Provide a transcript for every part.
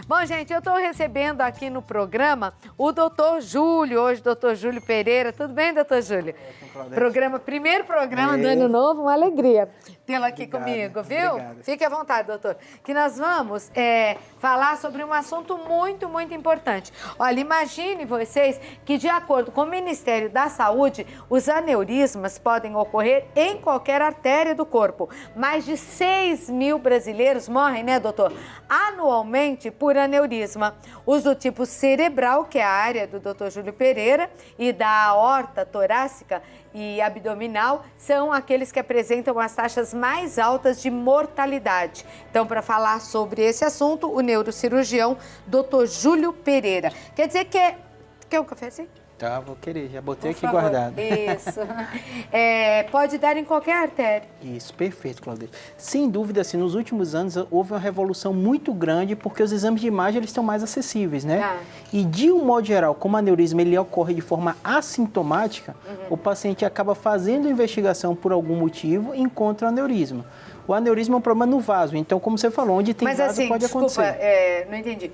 Bom, gente, eu estou recebendo aqui no programa o doutor Júlio, hoje, doutor Júlio Pereira. Tudo bem, doutor Júlio? Primeiro programa do Ano Novo, uma alegria tê-lo aqui comigo, viu? Obrigado. Fique à vontade, doutor. Que nós vamos falar sobre um assunto muito, muito importante. Olha, imagine vocês que, de acordo com o Ministério da Saúde, os aneurismas podem ocorrer em qualquer artéria do corpo. Mais de 6 mil brasileiros morrem, né, doutor? Anualmente por aneurisma. Os do tipo cerebral, que é a área do doutor Júlio Pereira, e da aorta torácica e abdominal, são aqueles que apresentam as taxas mais altas de mortalidade. Então, para falar sobre esse assunto, o neurocirurgião doutor Júlio Pereira. Quer dizer que Quer um cafezinho? Tá, vou querer, já botei Por aqui favor. guardado. Isso. Pode dar em qualquer artéria. Isso, perfeito, Claudete. Sem dúvida, assim, nos últimos anos houve uma revolução muito grande porque os exames de imagem eles estão mais acessíveis, né? Ah. E de um modo geral, como o aneurisma ele ocorre de forma assintomática, o paciente acaba fazendo investigação por algum motivo e encontra o aneurisma. O aneurisma é um problema no vaso, então, como você falou, onde tem vaso assim, pode desculpa, acontecer. não entendi.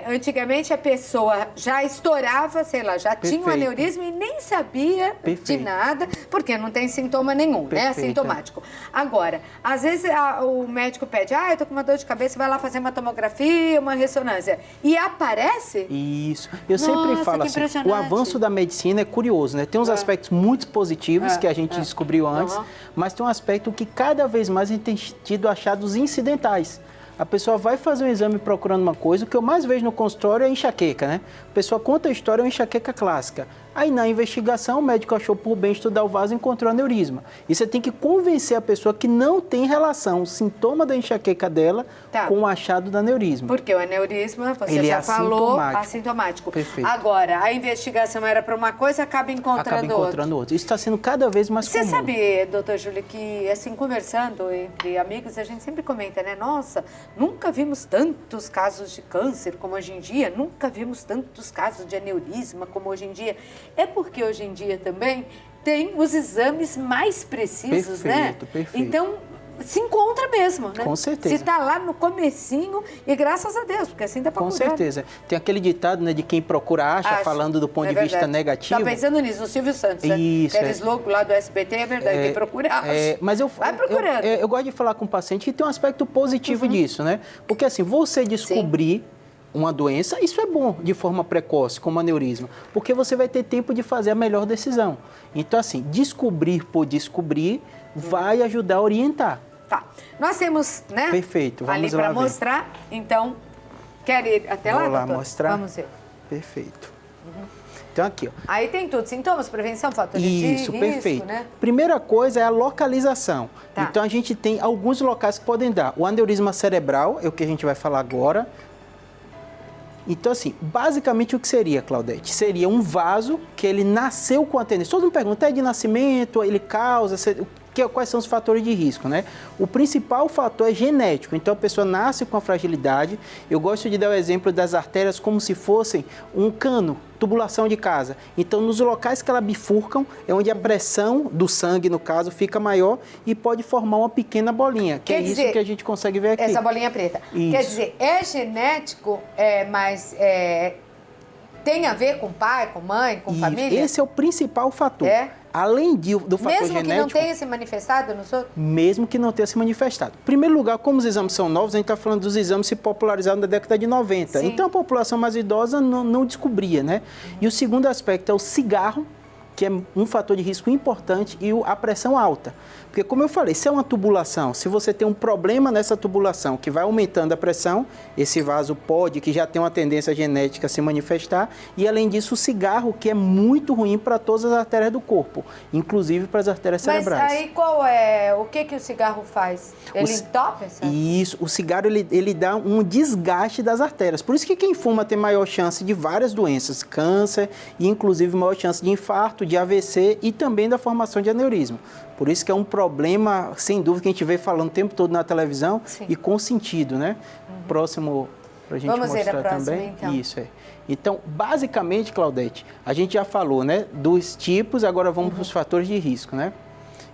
Antigamente a pessoa já estourava, sei lá, já tinha um Perfeito. aneurisma e nem sabia de Perfeito. nada, porque não tem sintoma nenhum, né? Perfeito. Assintomático. Agora, às vezes o médico pede, eu tô com uma dor de cabeça, vai lá fazer uma tomografia, uma ressonância, e aparece? Isso. Eu sempre Nossa, falo que assim, impressionante. o avanço da medicina é curioso, né? Tem uns aspectos muito positivos que a gente descobriu antes, mas tem um aspecto que cada vez mais a gente tem tido achados incidentais. A pessoa vai fazer um exame procurando uma coisa, o que eu mais vejo no consultório é enxaqueca, né? A pessoa conta a história, é uma enxaqueca clássica. Aí na investigação o médico achou por bem estudar o vaso e encontrou aneurisma. E você tem que convencer a pessoa que não tem relação o sintoma da enxaqueca dela com o achado do aneurisma. Porque o aneurisma, você Ele já é falou, assintomático. assintomático. Perfeito. Agora, a investigação era para uma coisa, acaba encontrando outra. Isso está sendo cada vez mais comum. Você sabe, doutor Júlio, que assim, conversando entre amigos, a gente sempre comenta, né? Nossa, nunca vimos tantos casos de câncer como hoje em dia, nunca vimos tantos casos de aneurisma como hoje em dia. É porque hoje em dia também tem os exames mais precisos, né? Perfeito. Então, se encontra mesmo, né? Com certeza. Se está lá no comecinho, e graças a Deus, porque assim dá para Com cuidar. certeza. Tem aquele ditado, né, de quem procura acha, falando do ponto de vista negativo. Tá pensando nisso, o Silvio Santos, né? Isso, Aqueles loucos lá do SBT, é verdade, quem procura acha. Mas vai procurando. Eu gosto de falar com o paciente que tem um aspecto positivo disso, né? Porque assim, você descobrir uma doença, isso é bom de forma precoce, como aneurisma, porque você vai ter tempo de fazer a melhor decisão. Então, assim, descobrir por descobrir vai ajudar a orientar. Tá. Nós temos, né? Perfeito, vamos ali lá para ver. mostrar, então, quer ir até lá, Vou lá doutor? mostrar. Vamos ver. Perfeito. Então, aqui, ó. Aí tem tudo, sintomas, prevenção, fatores de Isso, risco, perfeito. né? Primeira coisa é a localização. Tá. Então, a gente tem alguns locais que podem dar. O aneurisma cerebral, é o que a gente vai falar agora. Então, assim, basicamente o que seria, Claudete? Seria um vaso que ele nasceu com a tendência. Todo mundo pergunta, é de nascimento, ele causa... Quais são os fatores de risco, né? O principal fator é genético, então a pessoa nasce com a fragilidade. Eu gosto de dar o exemplo das artérias como se fossem um cano, tubulação de casa. Então, nos locais que ela bifurcam, é onde a pressão do sangue, no caso, fica maior e pode formar uma pequena bolinha, que Quer é dizer, isso que a gente consegue ver aqui. Essa bolinha preta. Isso. Quer dizer, é genético, mas tem a ver com pai, com mãe, com Isso, família? esse é o principal fator. É? Além do fator Mesmo genético... que não tenha se manifestado nos outros? Mesmo que não tenha se manifestado. Em primeiro lugar, como os exames são novos, a gente está falando dos exames se popularizaram na década de 90. Sim. Então, a população mais idosa não descobria, né? E o segundo aspecto é o cigarro, que é um fator de risco importante, e a pressão alta. Porque, como eu falei, se é uma tubulação, se você tem um problema nessa tubulação que vai aumentando a pressão, esse vaso pode, que já tem uma tendência genética a se manifestar, e além disso, o cigarro, que é muito ruim para todas as artérias do corpo, inclusive para as artérias cerebrais. Mas aí o que o cigarro faz? Ele entope? Isso, o cigarro ele dá um desgaste das artérias. Por isso que quem fuma tem maior chance de várias doenças, câncer e inclusive maior chance de infarto, de AVC e também da formação de aneurisma. Por isso que é um problema, sem dúvida, que a gente vê falando o tempo todo na televisão. Sim. E com sentido, né? Próximo para a gente Vamos mostrar ver a próxima, também. então. Isso, é. Então, basicamente, Claudete, a gente já falou, né, dos tipos, agora vamos para os fatores de risco, né?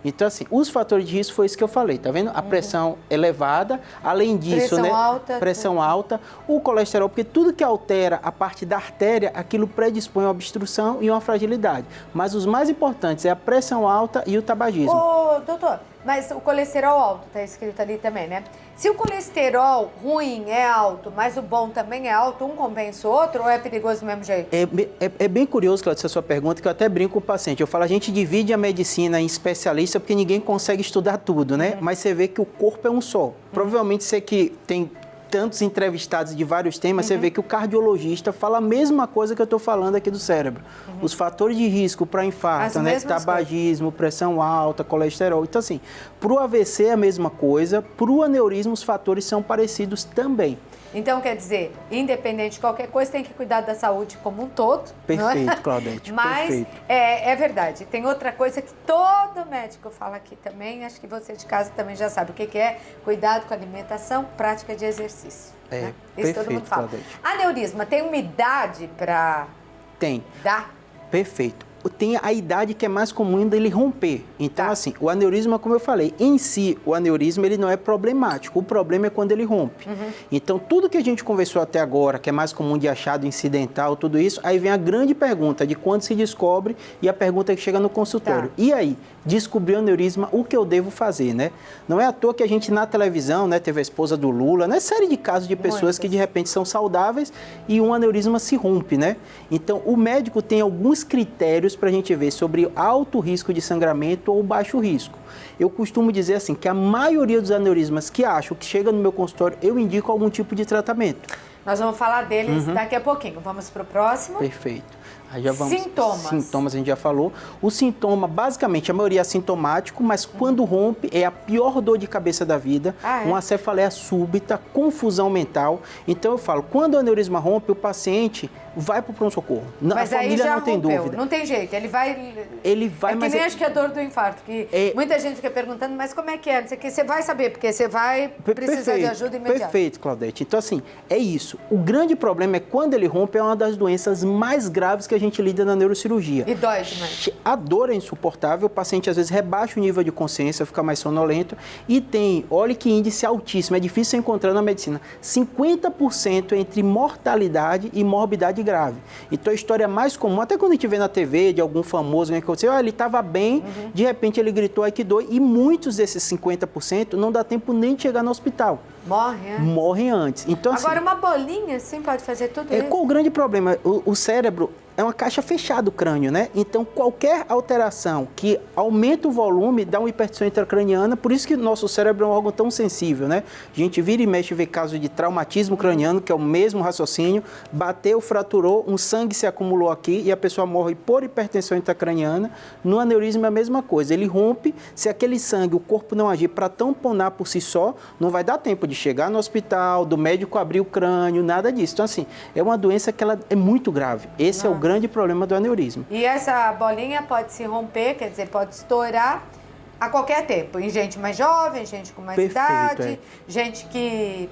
Então, assim, os fatores de risco foi isso que eu falei, tá vendo? A pressão elevada, além disso, Pressão né? alta. Pressão alta, o colesterol, porque tudo que altera a parte da artéria, aquilo predispõe a uma obstrução e uma fragilidade. Mas os mais importantes é a pressão alta e o tabagismo. Ô, doutor, mas o colesterol alto, tá escrito ali também, né? Se o colesterol ruim é alto, mas o bom também é alto, um compensa o outro ou é perigoso do mesmo jeito? É bem curioso, Cláudia, essa sua pergunta, que eu até brinco com o paciente. Eu falo, a gente divide a medicina em especialista porque ninguém consegue estudar tudo, né? Mas você vê que o corpo é um só. Provavelmente você que tem tantos entrevistados de vários temas, você vê que o cardiologista fala a mesma coisa que eu estou falando aqui do cérebro. Os fatores de risco para infarto, né? Tabagismo, pressão alta, colesterol. Então, assim, para o AVC é a mesma coisa, para o aneurisma os fatores são parecidos também. Então, quer dizer, independente de qualquer coisa, tem que cuidar da saúde como um todo. Perfeito, não é? Claudete, Mas perfeito. é verdade. Tem outra coisa que todo médico fala aqui também, acho que você de casa também já sabe o que é cuidado com a alimentação, prática de exercício. Né? Isso todo mundo fala. Claudete. Aneurisma, tem uma idade para dar? Perfeito. Tem a idade que é mais comum dele romper. Então, assim, o aneurisma, como eu falei, em si, o aneurisma ele não é problemático. O problema é quando ele rompe. Então, tudo que a gente conversou até agora, que é mais comum de achado incidental, tudo isso, aí vem a grande pergunta de quando se descobre e a pergunta que chega no consultório. E aí, descobri o aneurisma, o que eu devo fazer, né? Não é à toa que a gente na televisão, né, teve a esposa do Lula, né, série de casos de pessoas que de repente são saudáveis e um aneurisma se rompe, né? Então, o médico tem alguns critérios para a gente ver sobre alto risco de sangramento ou baixo risco. Eu costumo dizer assim, que a maioria dos aneurismas que acho que chega no meu consultório, eu indico algum tipo de tratamento. Nós vamos falar deles daqui a pouquinho. Vamos para o próximo. Perfeito. Aí já vamos, sintomas. Sintomas a gente já falou. O sintoma, basicamente, a maioria é assintomático, mas quando rompe, é a pior dor de cabeça da vida, uma cefaleia súbita, confusão mental. Então eu falo, quando o aneurisma rompe, o paciente vai para o pronto-socorro. Mas a família já não tem rompeu, dúvida. não tem jeito, ele vai, é que nem acho que é dor do infarto, que muita gente fica perguntando, mas como é que é? Não sei o que, você vai saber, porque você vai precisar de ajuda imediata. Perfeito, Claudete. Então, assim, é isso. O grande problema é quando ele rompe, é uma das doenças mais graves que a gente lida na neurocirurgia. E dói demais. A dor é insuportável, o paciente às vezes rebaixa o nível de consciência, fica mais sonolento e tem, olha que índice altíssimo, é difícil encontrar na medicina, 50% entre mortalidade e morbidade grave. Então a história mais comum, até quando a gente vê na TV de algum famoso, né, que você, ele estava bem, de repente ele gritou, ai que dor, e muitos desses 50% não dá tempo nem de chegar no hospital. Morrem antes. Então, agora, assim, uma bolinha assim pode fazer tudo isso? Qual o grande problema? O cérebro é uma caixa fechada, o crânio, né? Então, qualquer alteração que aumenta o volume dá uma hipertensão intracraniana, por isso que o nosso cérebro é um órgão tão sensível, né? A gente vira e mexe e vê casos de traumatismo craniano, que é o mesmo raciocínio, bateu, fraturou, um sangue se acumulou aqui e a pessoa morre por hipertensão intracraniana. No aneurisma é a mesma coisa, ele rompe, se aquele sangue, o corpo não agir para tamponar por si só, não vai dar tempo de chegar no hospital, do médico abrir o crânio, nada disso. Então, assim, é uma doença que ela é muito grave. Esse é o grande problema do aneurisma. E essa bolinha pode se romper, quer dizer, pode estourar a qualquer tempo. Em gente mais jovem, gente com mais idade, gente que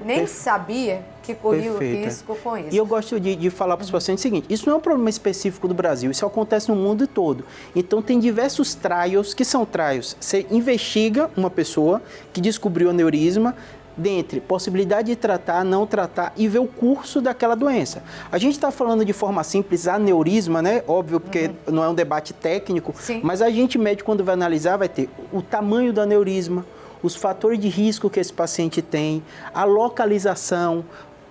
nem sabia que corria o risco com isso. E eu gosto de falar para os pacientes o seguinte, isso não é um problema específico do Brasil, isso acontece no mundo todo. Então tem diversos trials, que são trials. Você investiga uma pessoa que descobriu aneurisma, dentre possibilidade de tratar, não tratar e ver o curso daquela doença. A gente está falando de forma simples, aneurisma, né? Óbvio, porque não é um debate técnico, mas a gente médico, quando vai analisar, vai ter o tamanho do aneurisma, os fatores de risco que esse paciente tem, a localização.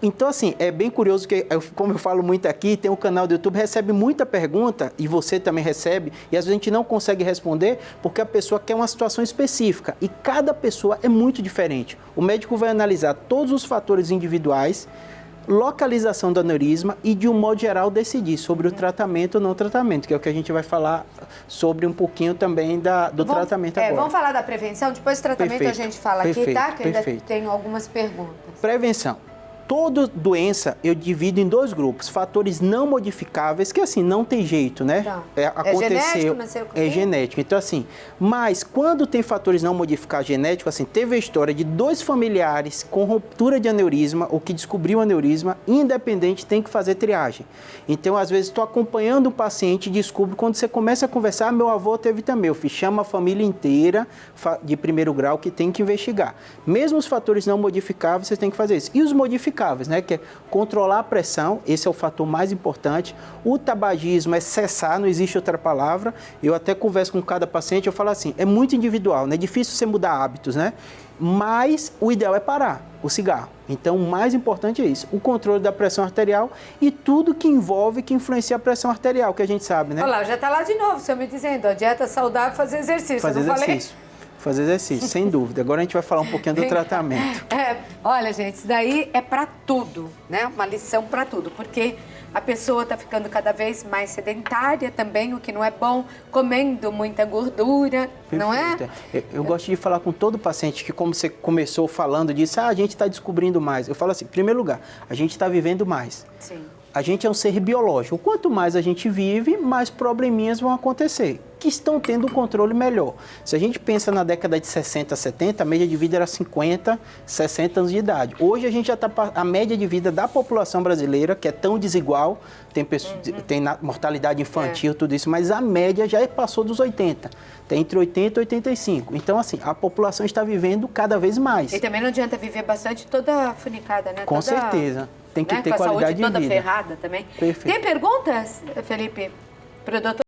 Então, assim, é bem curioso que, como eu falo muito aqui, tem um canal do YouTube, recebe muita pergunta, e você também recebe, e às vezes a gente não consegue responder porque a pessoa quer uma situação específica, e cada pessoa é muito diferente. O médico vai analisar todos os fatores individuais, localização do aneurisma e, de um modo geral, decidir sobre o tratamento ou não tratamento, que é o que a gente vai falar sobre um pouquinho também do tratamento agora. Vamos falar da prevenção? Depois do tratamento a gente fala aqui, tá? Que ainda tenho algumas perguntas. Prevenção. Toda doença eu divido em 2 grupos. Fatores não modificáveis, que assim, não tem jeito, né? Tá. Aconteceu. Genético, não sei o que. É genético. Então assim, mas quando tem fatores não modificáveis genéticos, assim, teve a história de 2 familiares com ruptura de aneurisma, ou que descobriu aneurisma, independente, tem que fazer triagem. Então, às vezes, estou acompanhando um paciente e descubro, quando você começa a conversar, meu avô teve também, eu chama a família inteira de primeiro grau que tem que investigar. Mesmo os fatores não modificáveis, você tem que fazer isso. E os modificáveis, né, que é controlar a pressão, esse é o fator mais importante. O tabagismo é cessar, não existe outra palavra. Eu até converso com cada paciente, eu falo assim, é muito individual, né? É difícil você mudar hábitos, né? Mas o ideal é parar o cigarro. Então, o mais importante é isso, o controle da pressão arterial e tudo que envolve, que influencia a pressão arterial, que a gente sabe, né? Olha lá, já tá lá de novo, o senhor me dizendo, ó, dieta saudável, fazer exercício. Fazer eu não exercício. Fazer exercício, sem dúvida. Agora a gente vai falar um pouquinho do tratamento. Olha, gente, isso daí é para tudo, né? Uma lição para tudo, porque a pessoa está ficando cada vez mais sedentária também, o que não é bom, comendo muita gordura, não é? Eu gosto de falar com todo paciente que, como você começou falando disso, a gente está descobrindo mais. Eu falo assim, em primeiro lugar, a gente está vivendo mais. Sim. A gente é um ser biológico. Quanto mais a gente vive, mais probleminhas vão acontecer, que estão tendo um controle melhor. Se a gente pensa na década de 60, 70, a média de vida era 50, 60 anos de idade. Hoje a gente já está... A média de vida da população brasileira, que é tão desigual, tem mortalidade infantil, tudo isso, mas a média já passou dos 80. Tem entre 80 e 85. Então, assim, a população está vivendo cada vez mais. E também não adianta viver bastante toda funicada, né? Com certeza. Tem que ter com a qualidade saúde de toda vida. ferrada também. Perfeito. Tem perguntas, Felipe, para o doutor?